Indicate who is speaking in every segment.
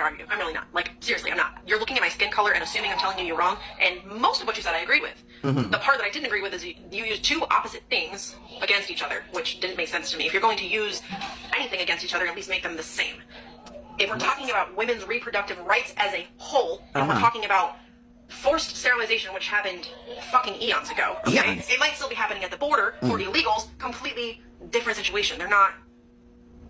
Speaker 1: to argue. I'm really not. Like, seriously, I'm not. You're looking at my skin color and assuming I'm telling you you're wrong, and most of what you said I agreed with. The part that I didn't agree with is you used two opposite things against each other, which didn't make sense to me. If you're going to use anything against each other, at least make them the same. If we're talking about women's reproductive rights as a whole, if we're talking about forced sterilization, which happened fucking eons ago, okay? It might still be happening at the border for illegals, completely different situation. They're not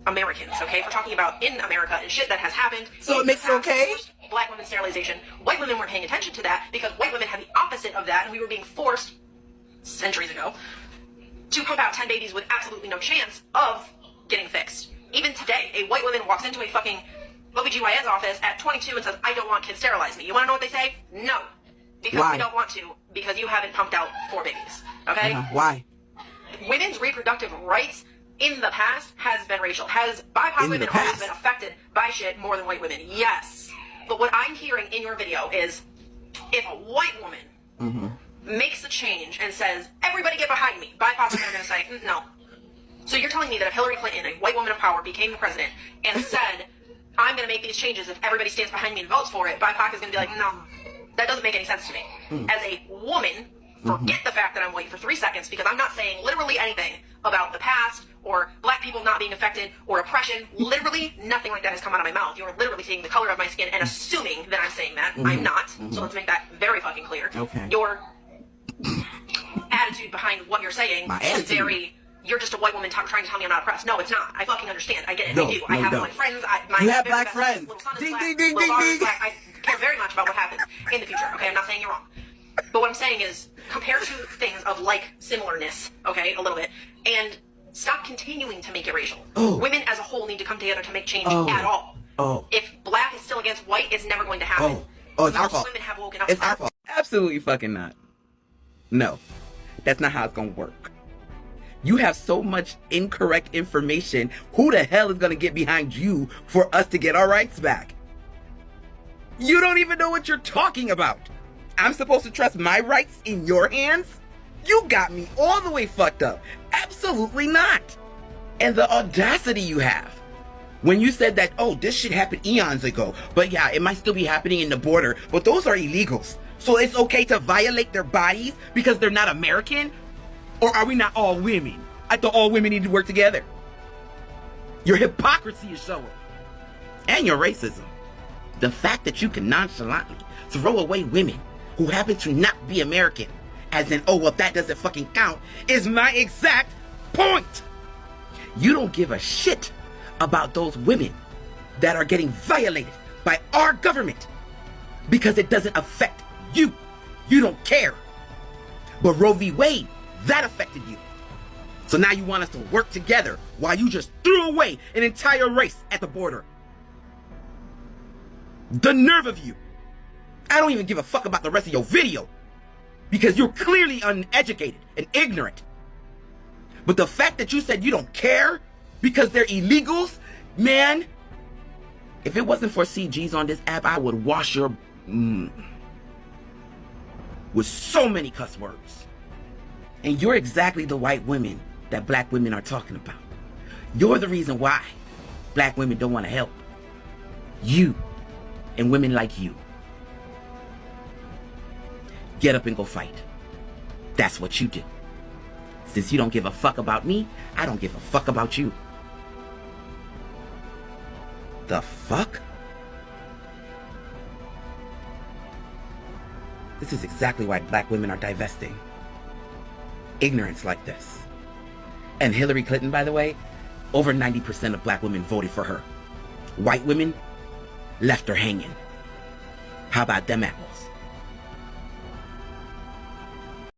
Speaker 1: Americans, okay? If we're talking about in America and shit that has happened.
Speaker 2: So it makes it okay?
Speaker 1: Black women's sterilization. White women weren't paying attention to that because white women had the opposite of that, and we were being forced, centuries ago, to pump out 10 babies with absolutely no chance of getting fixed. Even today, a white woman walks into a fucking OBGYN's office at 22 and says, I don't want kids, sterilize me. You want to know what they say? No. Because
Speaker 2: Why?
Speaker 1: we don't want to, because you haven't pumped out 4 babies, okay?
Speaker 2: Why?
Speaker 1: Women's reproductive rights in the past has been racial. Has BIPOC women always been affected by shit more than white women? Yes. But what I'm hearing in your video is, if a white woman makes a change and says, everybody get behind me, BIPOC women are going to say, no. So you're telling me that if Hillary Clinton, a white woman of power, became the president and said, I'm going to make these changes if everybody stands behind me and votes for it, BIPOC is going to be like, no, that doesn't make any sense to me. As a woman, forget the fact that I'm white for 3 seconds, because I'm not saying literally anything about the past or black people not being affected or oppression. Literally nothing like that has come out of my mouth. You're literally seeing the color of my skin and assuming that I'm saying that. I'm not. So let's make that very fucking clear.
Speaker 2: Okay.
Speaker 1: Your attitude behind what you're saying is very... You're just a white woman trying to tell me I'm not oppressed. No, it's not. I fucking understand. I get it.
Speaker 2: No,
Speaker 1: I do.
Speaker 2: no,
Speaker 1: I have
Speaker 2: no.
Speaker 1: black friends.
Speaker 2: You have black friends.
Speaker 1: Ding, ding, ding, ding, ding. I care very much about what happens in the future. Okay, I'm not saying you're wrong. But what I'm saying is, compare two things of like similarness, okay, a little bit, and stop continuing to make it racial. Women as a whole need to come together to make change at all. If black is still against white, it's never going to happen.
Speaker 2: It's our fault.
Speaker 1: Women have woken up.
Speaker 2: It's our fault.
Speaker 3: Absolutely fucking not. No, that's not how it's gonna work. You have so much incorrect information. Who the hell is gonna get behind you for us to get our rights back? You don't even know what you're talking about. I'm supposed to trust my rights in your hands? You got me all the way fucked up. Absolutely not. And the audacity you have. When you said that, oh, this shit happened eons ago, but yeah, it might still be happening in the border, but those are illegals. So it's okay to violate their bodies because they're not American? Or are we not all women? I thought all women need to work together. Your hypocrisy is showing. And your racism. The fact that you can nonchalantly throw away women who happen to not be American, as in, oh, well, that doesn't fucking count, is my exact point. You don't give a shit about those women that are getting violated by our government because it doesn't affect you. You don't care. But Roe v. Wade, that affected you. So now you want us to work together while you just threw away an entire race at the border. The nerve of you. I don't even give a fuck about the rest of your video because you're clearly uneducated and ignorant. But the fact that you said you don't care because they're illegals, man, if it wasn't for CGs on this app, I would wash your with so many cuss words. And you're exactly the white women that black women are talking about. You're the reason why black women don't want to help. You and women like you. Get up and go fight. That's what you do. Since you don't give a fuck about me, I don't give a fuck about you. The fuck? This is exactly why black women are divesting. Ignorance like this. And Hillary Clinton, by the way, over 90% of black women voted for her. White women left her hanging. How about them apples?